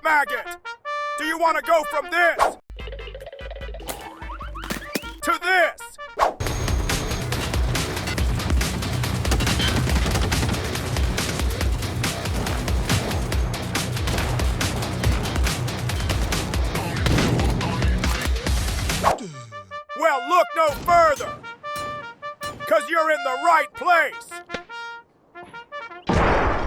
maggot? Do you want to go from this to this? Well, look no further, 'cause you're in the right place.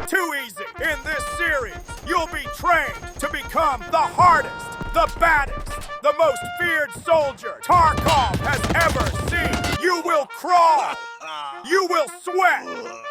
Too easy. In this series, you'll be trained to become the hardest, the baddest, the most feared soldier Tarkov has ever seen. You will crawl, you will sweat,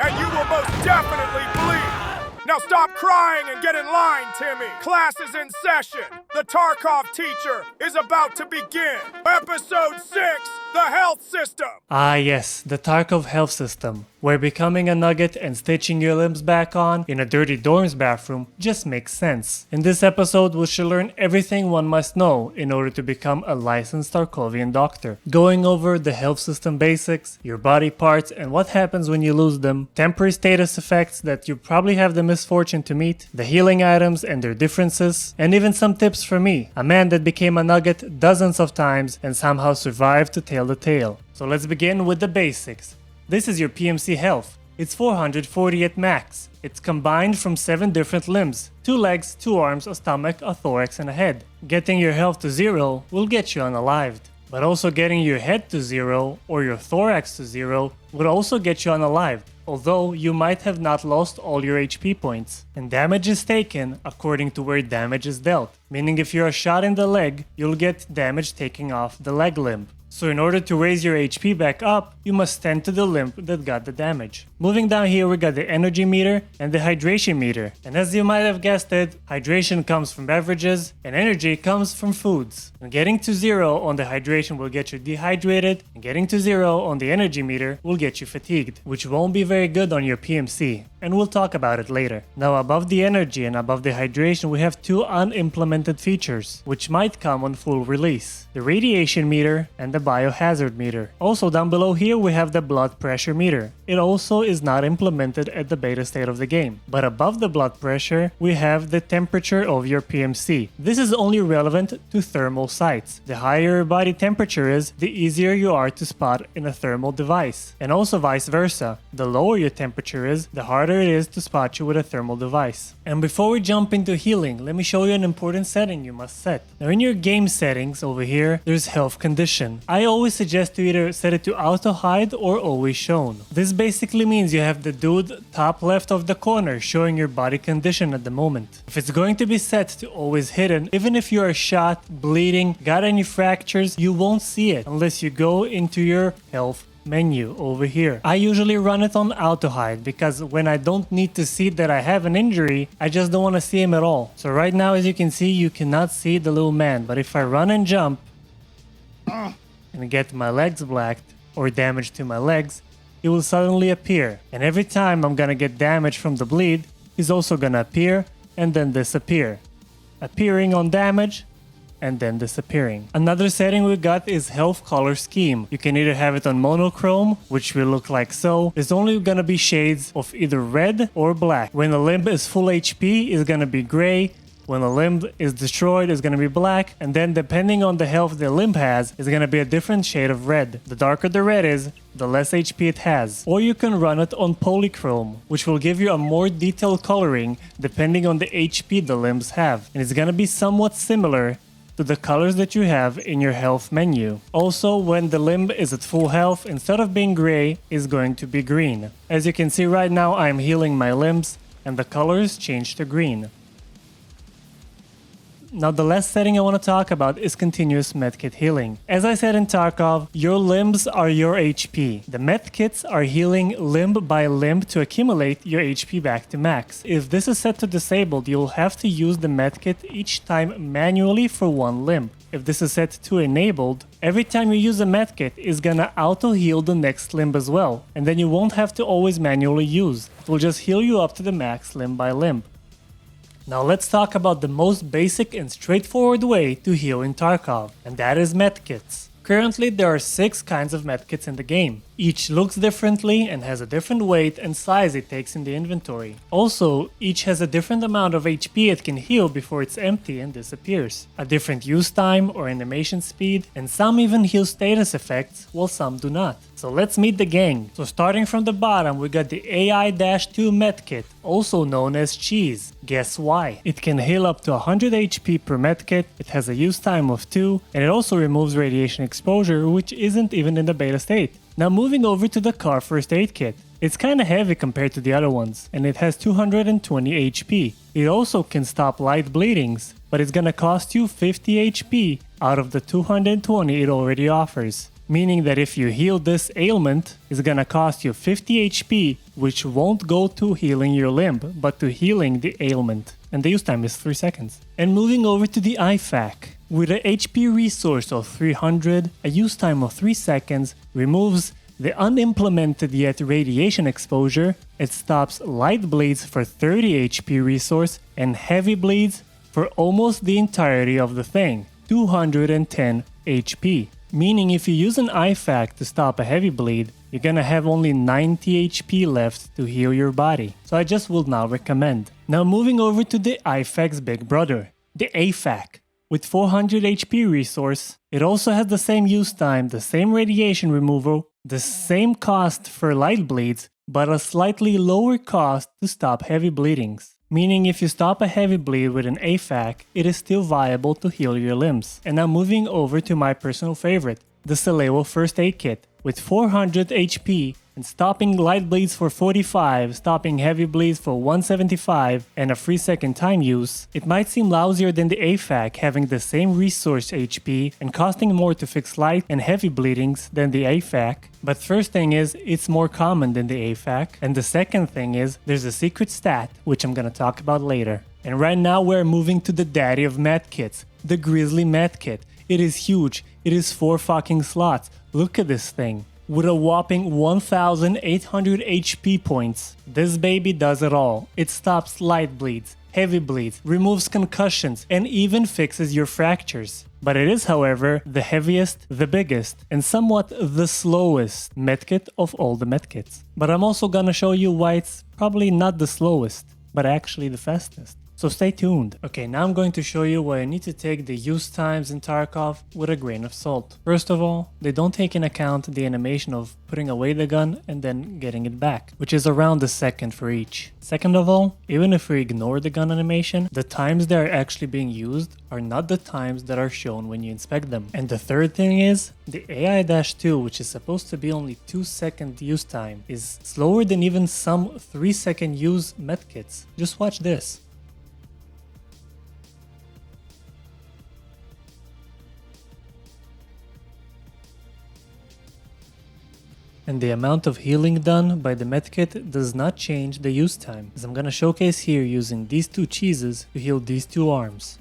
and you will most definitely bleed. Now stop crying and get in line, Timmy. Class is in session. The Tarkov teacher is about to begin. Episode 6, the health system. Ah yes, the Tarkov health system, where becoming a nugget and stitching your limbs back on in a dirty dorm's bathroom just makes sense. In this episode, we shall learn everything one must know in order to become a licensed Tarkovian doctor. Going over the health system basics, your body parts and what happens when you lose them, temporary status effects that you probably have the misfortune to meet, the healing items and their differences, and even some tips from me, a man that became a nugget dozens of times and somehow survived to tell the tale. So let's begin with the basics. This is your PMC health. It's 440 at max. It's combined from 7 different limbs, 2 legs, 2 arms, a stomach, a thorax and a head. Getting your health to 0 will get you unalived. But also getting your head to 0 or your thorax to 0 would also get you unalived, although you might have not lost all your HP points. And damage is taken according to where damage is dealt, meaning if you're shot in the leg, you'll get damage taking off the leg limb. So in order to raise your HP back up, you must tend to the limb that got the damage. Moving down here, we got the energy meter and the hydration meter. And as you might have guessed it, hydration comes from beverages and energy comes from foods. And getting to 0 on the hydration will get you dehydrated, and getting to 0 on the energy meter will get you fatigued, which won't be very good on your PMC. And we'll talk about it later. Now above the energy and above the hydration, we have 2 unimplemented features, which might come on full release. The radiation meter and the biohazard meter. Also down below here we have the blood pressure meter. It also is not implemented at the beta state of the game. But above the blood pressure, we have the temperature of your PMC. This is only relevant to thermal sites. The higher your body temperature is, the easier you are to spot in a thermal device. And also vice versa. The lower your temperature is, the harder it is to spot you with a thermal device. And before we jump into healing, let me show you an important setting you must set. Now in your game settings over here, there's health condition. I always suggest to either set it to auto hide or always shown. This basically means you have the dude top left of the corner showing your body condition at the moment. If it's going to be set to always hidden, even if you are shot, bleeding, got any fractures, you won't see it unless you go into your health menu over here. I usually run it on auto hide because when I don't need to see that I have an injury, I just don't want to see him at all. So right now, as you can see, you cannot see the little man, but if I run and jump and get my legs blacked or damage to my legs, he will suddenly appear. And every time I'm gonna get damage from the bleed, he's also gonna appear and then disappear. Appearing on damage and then disappearing. Another setting we got is health color scheme. You can either have it on monochrome, which will look like so. There's only gonna be shades of either red or black. When the limb is full HP, it's gonna be gray. When the limb is destroyed, it's going to be black, and then depending on the health the limb has, it's going to be a different shade of red. The darker the red is, the less HP it has. Or you can run it on polychrome, which will give you a more detailed coloring depending on the HP the limbs have. And it's going to be somewhat similar to the colors that you have in your health menu. Also, when the limb is at full health, instead of being gray, it's going to be green. As you can see right now, I'm healing my limbs, and the colors change to green. Now the last setting I want to talk about is continuous medkit healing. As I said in Tarkov, your limbs are your HP. The medkits are healing limb by limb to accumulate your HP back to max. If this is set to disabled, you'll have to use the medkit each time manually for one limb. If this is set to enabled, every time you use a medkit, it's gonna auto heal the next limb as well. And then you won't have to always manually use. It will just heal you up to the max limb by limb. Now let's talk about the most basic and straightforward way to heal in Tarkov, and that is medkits. Currently there are 6 kinds of medkits in the game. Each looks differently and has a different weight and size it takes in the inventory. Also, each has a different amount of HP it can heal before it's empty and disappears, a different use time or animation speed, and some even heal status effects while some do not. So let's meet the gang. So starting from the bottom, we got the AI-2 medkit, also known as Cheese. Guess why? It can heal up to 100 HP per medkit, it has a use time of 2, and it also removes radiation exposure, which isn't even in the beta state. Now moving over to the car first aid kit. It's kinda heavy compared to the other ones, and it has 220 HP. It also can stop light bleedings, but it's gonna cost you 50 HP out of the 220 it already offers. Meaning that if you heal this ailment, it's gonna cost you 50 HP, which won't go to healing your limb, but to healing the ailment. And the use time is 3 seconds. And moving over to the IFAC. With a HP resource of 300, a use time of 3 seconds, removes the unimplemented yet radiation exposure, it stops light bleeds for 30 HP resource, and heavy bleeds for almost the entirety of the thing, 210 HP. Meaning if you use an IFAC to stop a heavy bleed, you're gonna have only 90 HP left to heal your body. So I just will not recommend. Now moving over to the IFAC's big brother, the AFAC. With 400 HP resource, it also has the same use time, the same radiation removal, the same cost for light bleeds, but a slightly lower cost to stop heavy bleedings. Meaning if you stop a heavy bleed with an AFAC, it is still viable to heal your limbs. And now moving over to my personal favorite, the Celewo First Aid Kit. With 400 HP and stopping light bleeds for 45, stopping heavy bleeds for 175, and a 3-second time use, it might seem lousier than the AFAC having the same resource HP and costing more to fix light and heavy bleedings than the AFAC. But first thing is, it's more common than the AFAC, and the second thing is, there's a secret stat, which I'm gonna talk about later. And right now we're moving to the daddy of medkits, the Grizzly medkit. It is huge, it is 4 fucking slots, look at this thing. With a whopping 1800 HP points, this baby does it all. It stops light bleeds, heavy bleeds, removes concussions, and even fixes your fractures. But it is, however, the heaviest, the biggest, and somewhat the slowest medkit of all the medkits. But I'm also gonna show you why it's probably not the slowest, but actually the fastest. So stay tuned. Okay, now I'm going to show you why I need to take the use times in Tarkov with a grain of salt. First of all, they don't take in account the animation of putting away the gun and then getting it back, which is around a second for each. Second of all, even if we ignore the gun animation, the times they are actually being used are not the times that are shown when you inspect them. And the third thing is, the AI-2, which is supposed to be only 2-second use time, is slower than even some 3-second use medkits. Just watch this. And the amount of healing done by the medkit does not change the use time, as I'm gonna showcase here using these 2 cheeses to heal these 2 arms.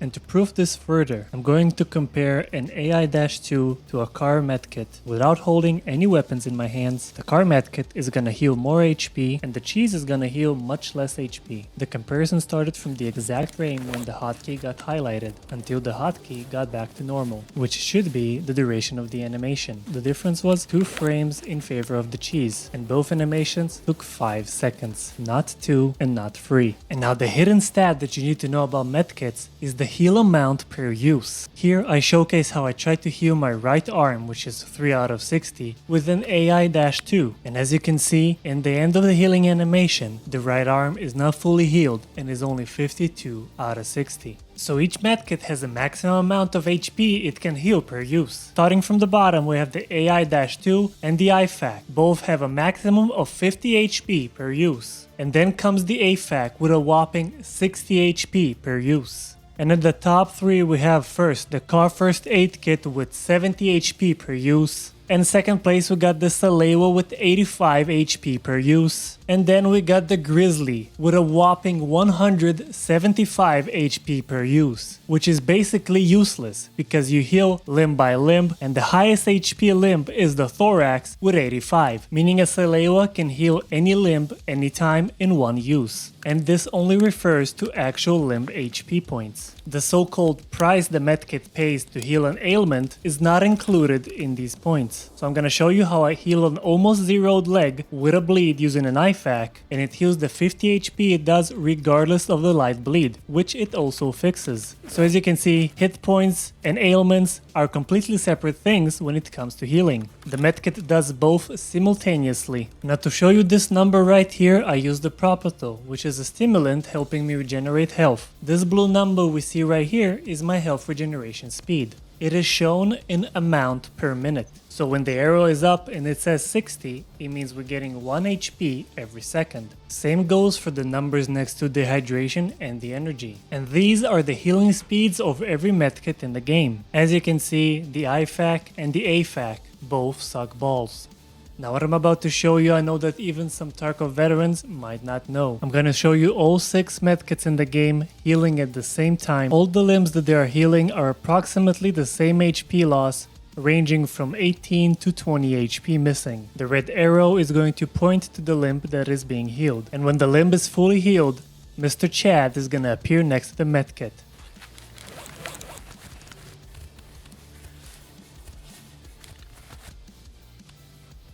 And to prove this further, I'm going to compare an AI-2 to a car medkit. Without holding any weapons in my hands, the car medkit is gonna heal more HP and the cheese is gonna heal much less HP. The comparison started from the exact frame when the hotkey got highlighted until the hotkey got back to normal, which should be the duration of the animation. The difference was 2 frames in favor of the cheese, and both animations took 5 seconds, not 2 and not 3. And now the hidden stat that you need to know about medkits is the heal amount per use. Here I showcase how I tried to heal my right arm, which is 3 out of 60, with an AI-2. And as you can see, in the end of the healing animation, the right arm is not fully healed and is only 52 out of 60. So each medkit has a maximum amount of HP it can heal per use. Starting from the bottom, we have the AI-2 and the IFAC. Both have a maximum of 50 HP per use. And then comes the AFAC with a whopping 60 HP per use. And at the top 3 we have first the car first aid kit with 70 HP per use, And second place we got the Salewa with 85 HP per use. And then we got the Grizzly with a whopping 175 HP per use, which is basically useless because you heal limb by limb, and the highest HP limb is the Thorax with 85, meaning a Salewa can heal any limb anytime in one use. And this only refers to actual limb HP points. The so-called price the medkit pays to heal an ailment is not included in these points. So I'm gonna show you how I heal an almost zeroed leg with a bleed using an IFAK, and it heals the 50 HP it does regardless of the light bleed, which it also fixes. So as you can see, hit points and ailments are completely separate things when it comes to healing. The medkit does both simultaneously. Now to show you this number right here, I use the Propato, which is a stimulant helping me regenerate health. This blue number we see right here is my health regeneration speed. It is shown in amount per minute. So when the arrow is up and it says 60, it means we're getting 1 HP every second. Same goes for the numbers next to dehydration and the energy. And these are the healing speeds of every medkit in the game. As you can see, the IFAK and the AFAK both suck balls. Now what I'm about to show you, I know that even some Tarkov veterans might not know. I'm gonna show you all 6 medkits in the game healing at the same time. All the limbs that they are healing are approximately the same HP loss, ranging from 18 to 20 HP missing. The red arrow is going to point to the limb that is being healed. And when the limb is fully healed, Mr. Chad is gonna appear next to the medkit.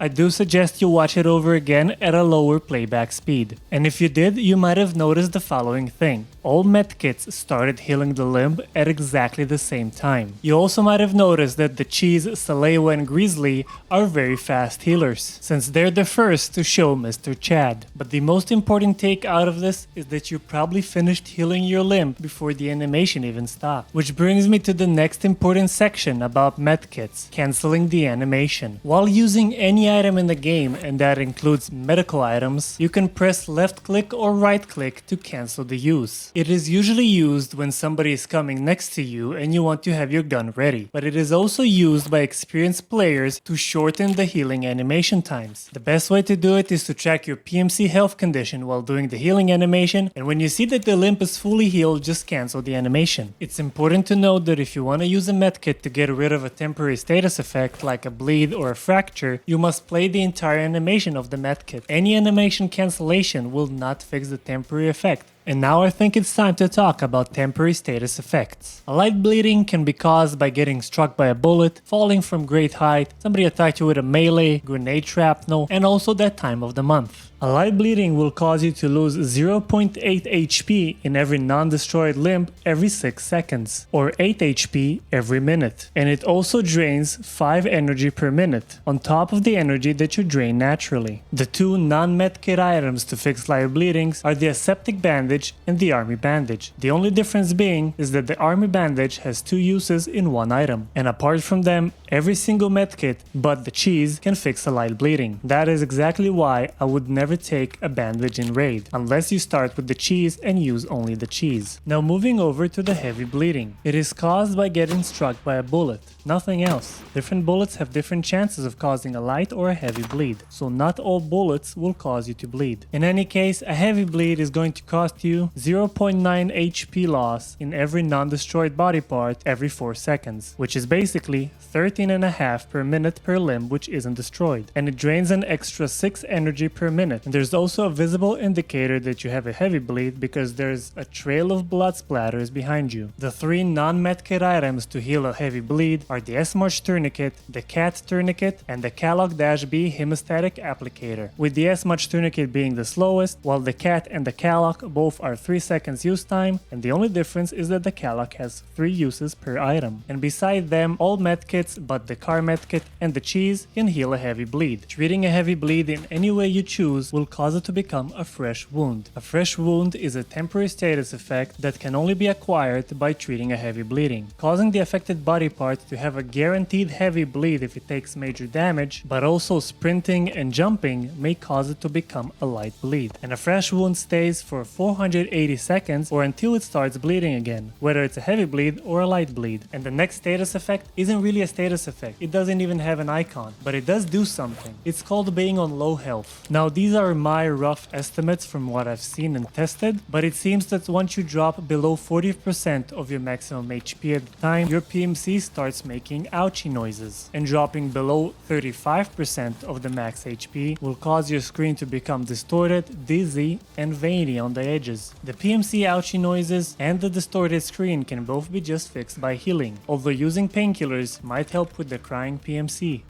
I do suggest you watch it over again at a lower playback speed. And if you did, you might have noticed the following thing. All medkits started healing the limb at exactly the same time. You also might have noticed that the Cheese, Salewa, and Grizzly are very fast healers, since they're the first to show Mr. Chad. But the most important take out of this is that you probably finished healing your limb before the animation even stopped. Which brings me to the next important section about medkits, canceling the animation. While using any item in the game, and that includes medical items, you can press left click or right click to cancel the use. It is usually used when somebody is coming next to you and you want to have your gun ready, but it is also used by experienced players to shorten the healing animation times. The best way to do it is to track your PMC health condition while doing the healing animation, and when you see that the limb is fully healed, just cancel the animation. It's important to note that if you want to use a medkit to get rid of a temporary status effect like a bleed or a fracture, you must play the entire animation of the medkit. Any animation cancellation will not fix the temporary effect. And now I think it's time to talk about temporary status effects. A light bleeding can be caused by getting struck by a bullet, falling from great height, somebody attacked you with a melee, grenade shrapnel, and also that time of the month. A light bleeding will cause you to lose 0.8 HP in every non-destroyed limb every 6 seconds, or 8 HP every minute. And it also drains 5 energy per minute, on top of the energy that you drain naturally. The 2 non-medkit items to fix light bleedings are the aseptic bandage and the army bandage. The only difference being is that the army bandage has 2 uses in one item. And apart from them, every single medkit but the cheese can fix a light bleeding. That is exactly why I would never take a bandage in raid, unless you start with the cheese and use only the cheese. Now moving over to the heavy bleeding. It is caused by getting struck by a bullet, nothing else. Different bullets have different chances of causing a light or a heavy bleed, so not all bullets will cause you to bleed. In any case, a heavy bleed is going to cost you 0.9 HP loss in every non-destroyed body part every 4 seconds, which is basically 13.5 per minute per limb which isn't destroyed, and it drains an extra 6 energy per minute. And there's also a visible indicator that you have a heavy bleed because there's a trail of blood splatters behind you. The 3 non-medkit items to heal a heavy bleed are the S-March Tourniquet, the CAT Tourniquet, and the Caloc-B Hemostatic Applicator, with the S-March Tourniquet being the slowest, while the CAT and the Caloc both are 3 seconds use time, and the only difference is that the Caloc has 3 uses per item. And beside them, all medkits but the car medkit and the cheese can heal a heavy bleed. Treating a heavy bleed in any way you choose will cause it to become a fresh wound. A fresh wound is a temporary status effect that can only be acquired by treating a heavy bleeding, causing the affected body part to have have a guaranteed heavy bleed if it takes major damage, but also sprinting and jumping may cause it to become a light bleed. And a fresh wound stays for 480 seconds or until it starts bleeding again, whether it's a heavy bleed or a light bleed. And the next status effect isn't really a status effect, it doesn't even have an icon, but it does do something. It's called being on low health. Now these are my rough estimates from what I've seen and tested, but it seems that once you drop below 40% of your maximum HP at the time, your PMC starts making ouchie noises, and dropping below 35% of the max HP will cause your screen to become distorted, dizzy, and veiny on the edges. The PMC ouchie noises and the distorted screen can both be just fixed by healing, although using painkillers might help with the crying PMC.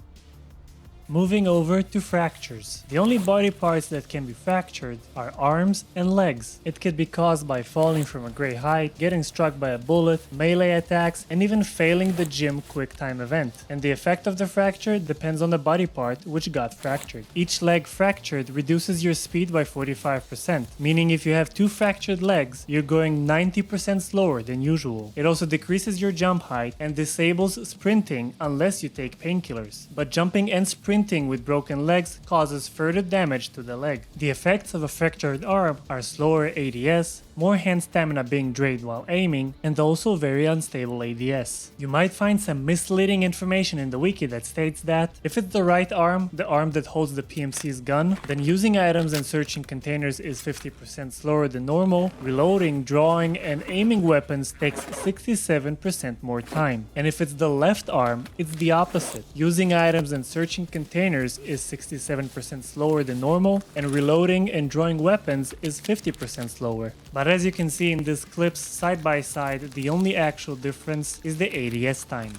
Moving over to fractures. The only body parts that can be fractured are arms and legs. It could be caused by falling from a great height, getting struck by a bullet, melee attacks, and even failing the gym quick time event. And the effect of the fracture depends on the body part which got fractured. Each leg fractured reduces your speed by 45%, meaning if you have 2 fractured legs, you're going 90% slower than usual. It also decreases your jump height and disables sprinting unless you take painkillers. But jumping and sprinting with broken legs causes further damage to the leg. The effects of a fractured arm are slower ADS, more hand stamina being drained while aiming, and also very unstable ADS. You might find some misleading information in the wiki that states that if it's the right arm, the arm that holds the PMC's gun, then using items and searching containers is 50% slower than normal, reloading, drawing, and aiming weapons takes 67% more time. And if it's the left arm, it's the opposite. Using items and searching containers is 67% slower than normal, and reloading and drawing weapons is 50% slower. But as you can see in these clips side by side, the only actual difference is the ADS time.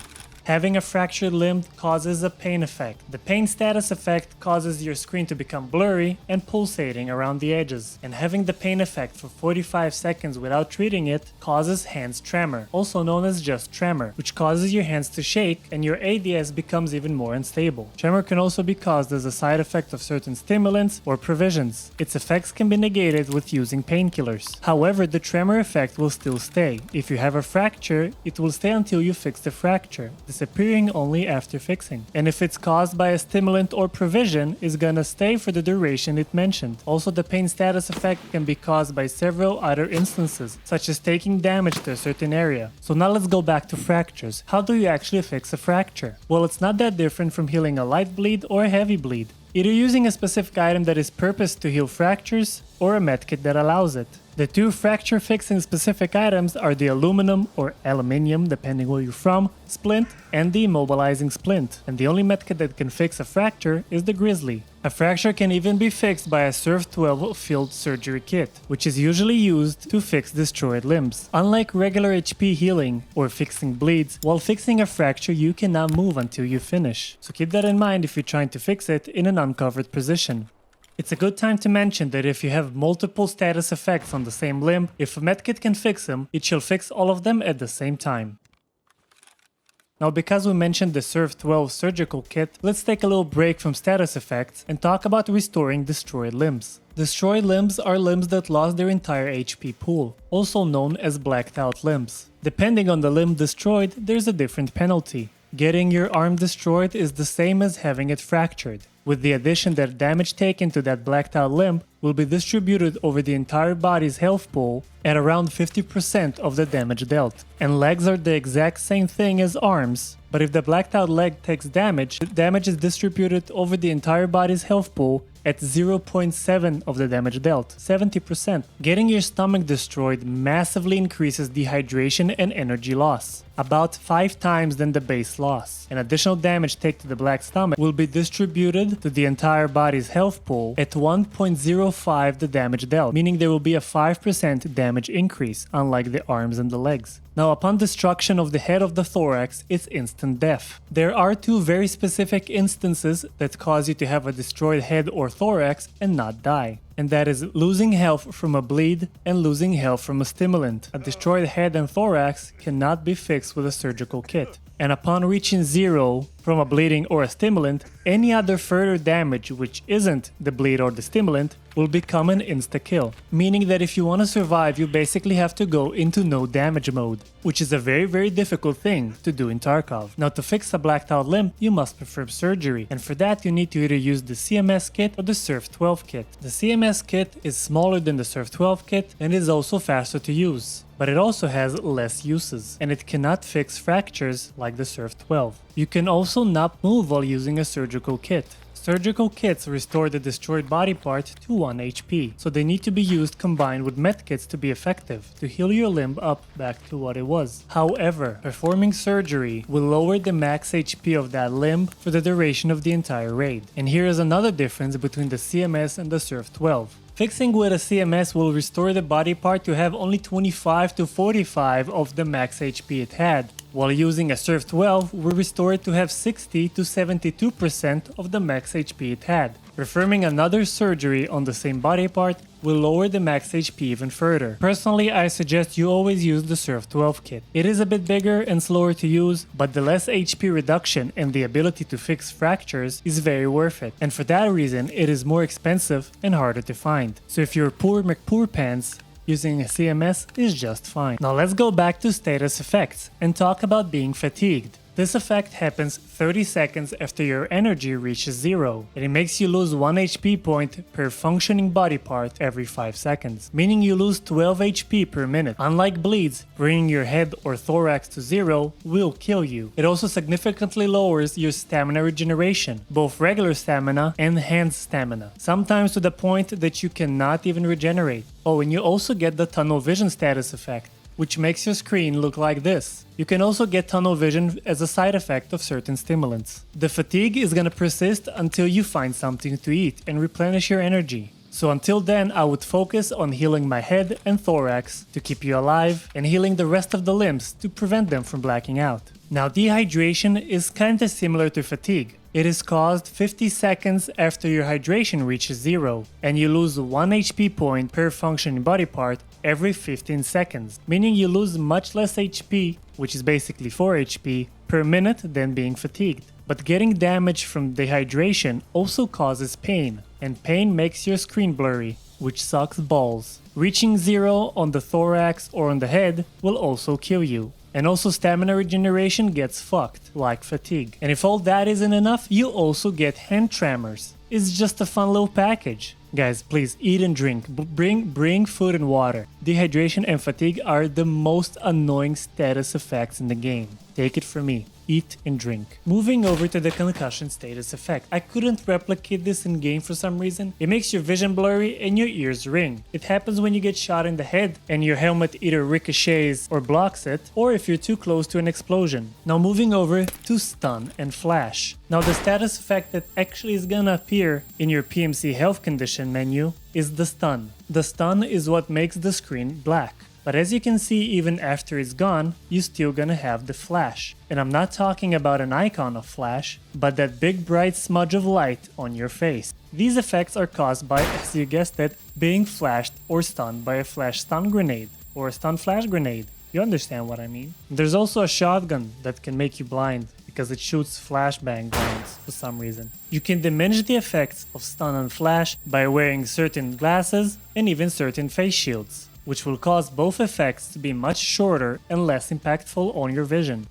Having a fractured limb causes a pain effect. The pain status effect causes your screen to become blurry and pulsating around the edges. And having the pain effect for 45 seconds without treating it causes hands tremor, also known as just tremor, which causes your hands to shake and your ADS becomes even more unstable. Tremor can also be caused as a side effect of certain stimulants or provisions. Its effects can be negated with using painkillers. However, the tremor effect will still stay. If you have a fracture, it will stay until you fix the fracture, disappearing only after fixing. And if it's caused by a stimulant or provision, it's gonna stay for the duration it mentioned. Also, the pain status effect can be caused by several other instances, such as taking damage to a certain area. So now let's go back to fractures. How do you actually fix a fracture? Well, it's not that different from healing a light bleed or a heavy bleed. Either using a specific item that is purposed to heal fractures, or a medkit that allows it. The 2 fracture fixing specific items are the aluminum or aluminium, depending where you're from, splint, and the immobilizing splint. And the only medkit that can fix a fracture is the grizzly. A fracture can even be fixed by a Surf 12 field surgery kit, which is usually used to fix destroyed limbs. Unlike regular HP healing or fixing bleeds, while fixing a fracture you cannot move until you finish. So keep that in mind if you're trying to fix it in an uncovered position. It's a good time to mention that if you have multiple status effects on the same limb, if a medkit can fix them, it shall fix all of them at the same time. Now, because we mentioned the Surf 12 surgical kit, let's take a little break from status effects and talk about restoring destroyed limbs. Destroyed limbs are limbs that lost their entire HP pool, also known as blacked out limbs. Depending on the limb destroyed, there's a different penalty. Getting your arm destroyed is the same as having it fractured, with the addition that damage taken to that blacked out limb will be distributed over the entire body's health pool at around 50% of the damage dealt. And legs are the exact same thing as arms, but if the blacked out leg takes damage, the damage is distributed over the entire body's health pool at 0.7 of the damage dealt, 70%. Getting your stomach destroyed massively increases dehydration and energy loss, about 5 times than the base loss. And additional damage taken to the black stomach will be distributed to the entire body's health pool at 1.05 the damage dealt, meaning there will be a 5% damage increase, unlike the arms and the legs. Now, upon destruction of the head of the thorax, it's instant death. There are 2 very specific instances that cause you to have a destroyed head or thorax and not die. and that is losing health from a bleed and losing health from a stimulant. A destroyed head and thorax cannot be fixed with a surgical kit. And upon reaching 0 from a bleeding or a stimulant, any other further damage which isn't the bleed or the stimulant will become an insta-kill. Meaning that if you want to survive, you basically have to go into no damage mode, which is a very difficult thing to do in Tarkov. Now to fix a blacked out limb, you must perform surgery, and for that you need to either use the CMS kit or the Surf 12 kit. The CMS kit is smaller than the Surf 12 kit and is also faster to use, but it also has less uses, and it cannot fix fractures like the Surf 12. You can also not move while using a surgical kit. Surgical kits restore the destroyed body part to 1 HP, so they need to be used combined with medkits to be effective, to heal your limb up back to what it was. However, performing surgery will lower the max HP of that limb for the duration of the entire raid. And here is another difference between the CMS and the Surf 12. Fixing with a CMS will restore the body part to have only 25 to 45 of the max HP it had, while using a Surf 12 will restore it to have 60 to 72% of the max HP it had. Performing another surgery on the same body part will lower the max HP even further. Personally, I suggest you always use the Surf 12 kit. It is a bit bigger and slower to use, but the less HP reduction and the ability to fix fractures is very worth it. And for that reason, it is more expensive and harder to find. So if you're poor McPoor pants, using a CMS is just fine. Now let's go back to status effects and talk about being fatigued. This effect happens 30 seconds after your energy reaches 0, and it makes you lose 1 HP point per functioning body part every 5 seconds, meaning you lose 12 HP per minute. Unlike bleeds, bringing your head or thorax to 0 will kill you. It also significantly lowers your stamina regeneration, both regular stamina and hand stamina, sometimes to the point that you cannot even regenerate. Oh, and you also get the tunnel vision status effect, which makes your screen look like this. You can also get tunnel vision as a side effect of certain stimulants. The fatigue is gonna persist until you find something to eat and replenish your energy. So until then, I would focus on healing my head and thorax to keep you alive, and healing the rest of the limbs to prevent them from blacking out. Now, dehydration is kinda similar to fatigue. It is caused 50 seconds after your hydration reaches 0, and you lose 1 HP point per functioning body part every 15 seconds, meaning you lose much less HP, which is basically 4 HP, per minute than being fatigued. But getting damage from dehydration also causes pain, and pain makes your screen blurry, which sucks balls. Reaching 0 on the thorax or on the head will also kill you. And also stamina regeneration gets fucked, like fatigue. And if all that isn't enough, you also get hand tremors. It's just a fun little package. Guys, please eat and drink. Bring food and water. Dehydration and fatigue are the most annoying status effects in the game. Take it from me. Eat and drink. Moving over to the concussion status effect. I couldn't replicate this in game for some reason. It makes your vision blurry and your ears ring. It happens when you get shot in the head and your helmet either ricochets or blocks it, or if you're too close to an explosion. Now moving over to stun and flash. Now the status effect that actually is gonna appear in your PMC health condition menu is the stun. The stun is what makes the screen black. But as you can see, even after it's gone, you're still gonna have the flash. And I'm not talking about an icon of flash, but that big bright smudge of light on your face. These effects are caused by, as you guessed it, being flashed or stunned by a flash stun grenade or a stun flash grenade. You understand what I mean? There's also a shotgun that can make you blind because it shoots flashbang rounds for some reason. You can diminish the effects of stun and flash by wearing certain glasses and even certain face shields, which will cause both effects to be much shorter and less impactful on your vision.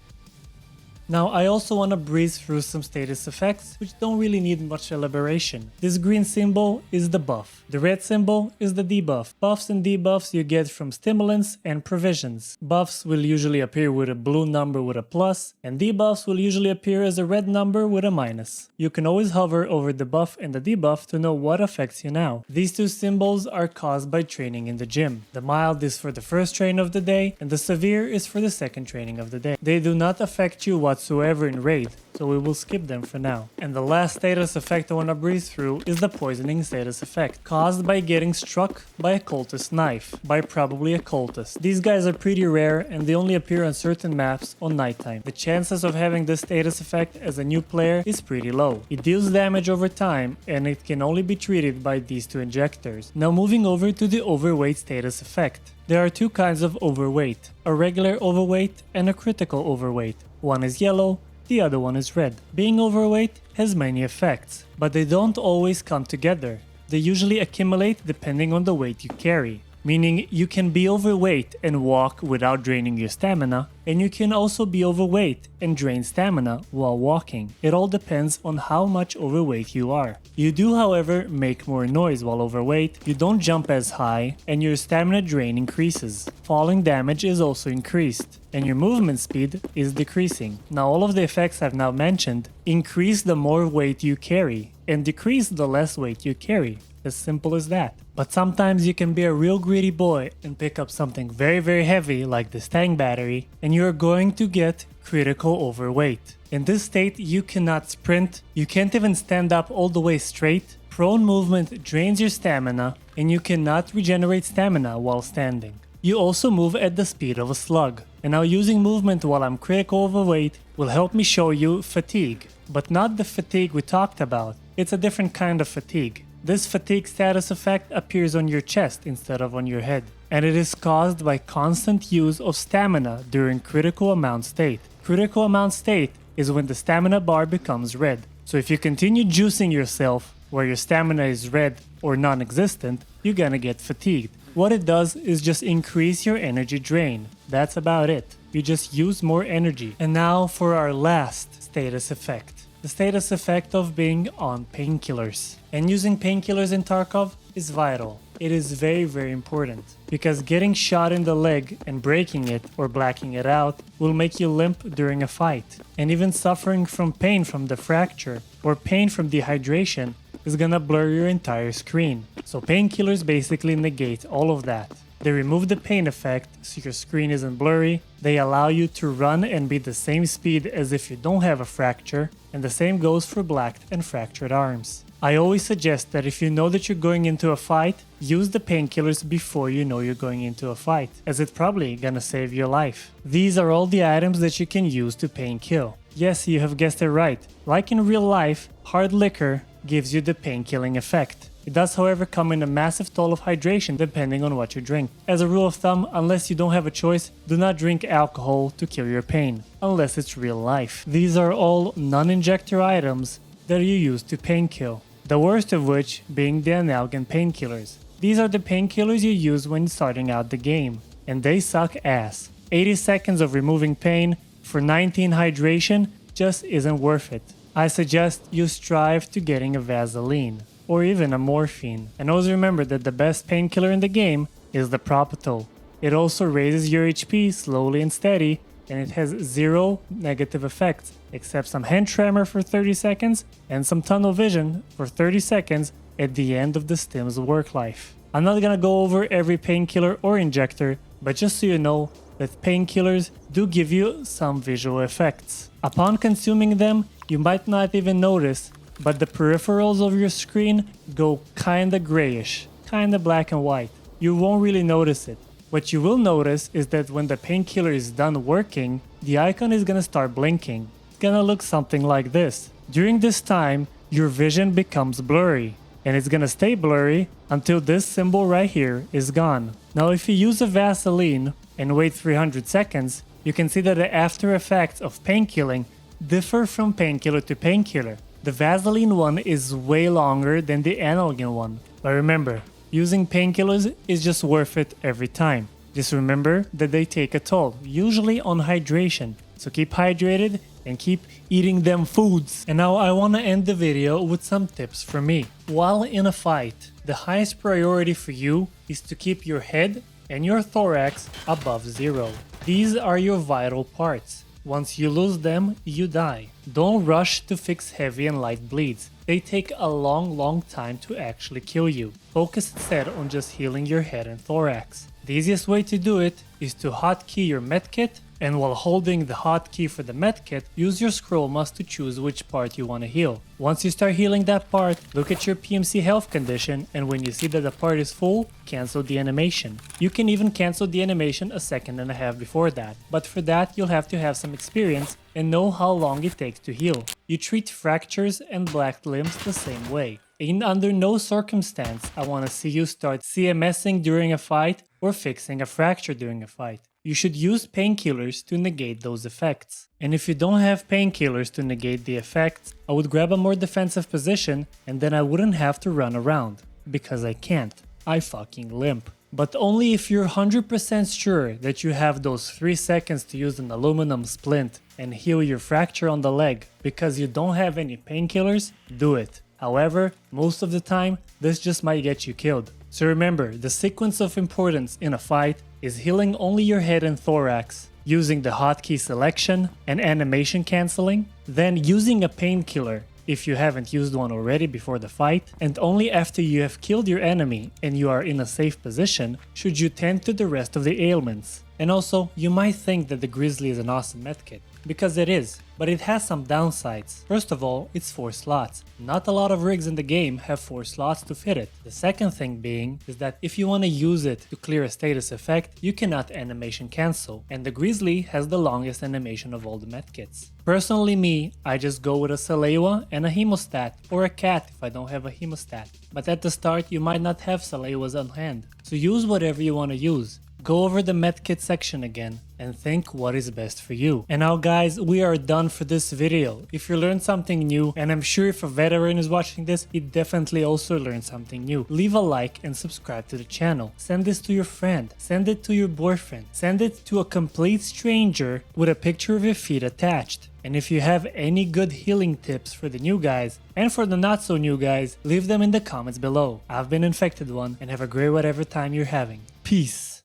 Now I also want to breeze through some status effects which don't really need much elaboration. This green symbol is the buff. The red symbol is the debuff. Buffs and debuffs you get from stimulants and provisions. Buffs will usually appear with a blue number with a plus, and debuffs will usually appear as a red number with a minus. You can always hover over the buff and the debuff to know what affects you now. These two symbols are caused by training in the gym. The mild is for the first train of the day, and the severe is for the second training of the day. They do not affect you whatsoever whatsoever in Raid, so we will skip them for now. And the last status effect I want to breeze through is the poisoning status effect, caused by getting struck by a cultist knife, by probably a cultist. These guys are pretty rare and they only appear on certain maps on nighttime. The chances of having this status effect as a new player is pretty low. It deals damage over time and it can only be treated by these two injectors. Now moving over to the overweight status effect. There are two kinds of overweight, a regular overweight and a critical overweight. One is yellow, the other one is red. Being overweight has many effects, but they don't always come together. They usually accumulate depending on the weight you carry. Meaning you can be overweight and walk without draining your stamina, and you can also be overweight and drain stamina while walking. It all depends on how much overweight you are. You do, however, make more noise while overweight, you don't jump as high, and your stamina drain increases. Falling damage is also increased, and your movement speed is decreasing. Now all of the effects I've now mentioned increase the more weight you carry, and decrease the less weight you carry. As simple as that. But sometimes you can be a real greedy boy and pick up something very heavy like this tank battery, and you're going to get critical overweight. In this state you cannot sprint, you can't even stand up all the way straight, prone movement drains your stamina, and you cannot regenerate stamina while standing. You also move at the speed of a slug. And now using movement while I'm critical overweight will help me show you fatigue. But not the fatigue we talked about, it's a different kind of fatigue. This fatigue status effect appears on your chest instead of on your head, and it is caused by constant use of stamina during critical amount state. Critical amount state is when the stamina bar becomes red, so if you continue juicing yourself where your stamina is red or non-existent, you're gonna get fatigued. What it does is just increase your energy drain. That's about it. You just use more energy. And now for our last status effect. The status effect of being on painkillers. And using painkillers in Tarkov is vital. It is very important, because getting shot in the leg and breaking it or blacking it out will make you limp during a fight. And even suffering from pain from the fracture or pain from dehydration is gonna blur your entire screen. So painkillers basically negate all of that. They remove the pain effect so your screen isn't blurry, they allow you to run and be the same speed as if you don't have a fracture, and the same goes for blacked and fractured arms. I always suggest that if you know that you're going into a fight, use the painkillers before you know you're going into a fight, as it's probably gonna save your life. These are all the items that you can use to pain kill. Yes, you have guessed it right. Like in real life, hard liquor gives you the pain killing effect. It does, however, come in a massive toll of hydration depending on what you drink. As a rule of thumb, unless you don't have a choice, do not drink alcohol to kill your pain, unless it's real life. These are all non-injector items that you use to pain kill. The worst of which being the analgin painkillers. These are the painkillers you use when starting out the game, and they suck ass. 80 seconds of removing pain for 19 hydration just isn't worth it. I suggest you strive to getting a Vaseline, or even a morphine. And always remember that the best painkiller in the game is the Propofol. It also raises your HP slowly and steady, and it has zero negative effects, except some hand tremor for 30 seconds and some tunnel vision for 30 seconds at the end of the stim's work life. I'm not gonna go over every painkiller or injector, but just so you know that painkillers do give you some visual effects. Upon consuming them, you might not even notice, but the peripherals of your screen go kinda grayish, kinda black and white. You won't really notice it. What you will notice is that when the painkiller is done working, the icon is gonna start blinking. It's gonna look something like this. During this time, your vision becomes blurry, and it's gonna stay blurry until this symbol right here is gone. Now if you use a Vaseline and wait 300 seconds, you can see that the after effects of painkilling differ from painkiller to painkiller. The Vaseline one is way longer than the analgin one, but remember, using painkillers is just worth it every time. Just remember that they take a toll, usually on hydration, so keep hydrated and keep eating them foods. And now I want to end the video with some tips from me. While in a fight, the highest priority for you is to keep your head and your thorax above zero. These are your vital parts. Once you lose them, you die. Don't rush to fix heavy and light bleeds. They take a long time to actually kill you. Focus instead on just healing your head and thorax. The easiest way to do it is to hotkey your medkit, and while holding the hotkey for the medkit, use your scroll mouse to choose which part you want to heal. Once you start healing that part, look at your PMC health condition, and when you see that the part is full, cancel the animation. You can even cancel the animation a second and a half before that, but for that you'll have to have some experience and know how long it takes to heal. You treat fractures and black limbs the same way. In under no circumstance I want to see you start CMSing during a fight or fixing a fracture during a fight. You should use painkillers to negate those effects. And if you don't have painkillers to negate the effects, I would grab a more defensive position and then I wouldn't have to run around. Because I can't. I fucking limp. But only if you're 100% sure that you have those 3 seconds to use an aluminum splint and heal your fracture on the leg because you don't have any painkillers, do it. However, most of the time, this just might get you killed. So remember, the sequence of importance in a fight is healing only your head and thorax, using the hotkey selection and animation cancelling, then using a painkiller if you haven't used one already before the fight, and only after you have killed your enemy and you are in a safe position should you tend to the rest of the ailments. And also, you might think that the Grizzly is an awesome medkit, because it is, but it has some downsides. First of all, it's 4 slots. Not a lot of rigs in the game have 4 slots to fit it. The second thing being is that if you want to use it to clear a status effect, you cannot animation cancel, and the Grizzly has the longest animation of all the medkits. Personally me, I just go with a Salewa and a hemostat, or a cat if I don't have a hemostat. But at the start you might not have Salewas on hand, so use whatever you want to use. Go over the medkit section again and think what is best for you. And now guys, we are done for this video. If you learned something new, and I'm sure if a veteran is watching this, he definitely also learned something new, leave a like and subscribe to the channel. Send this to your friend, send it to your boyfriend, send it to a complete stranger with a picture of your feet attached. And if you have any good healing tips for the new guys and for the not so new guys, leave them in the comments below. I've been Infected One, and have a great whatever time you're having. Peace.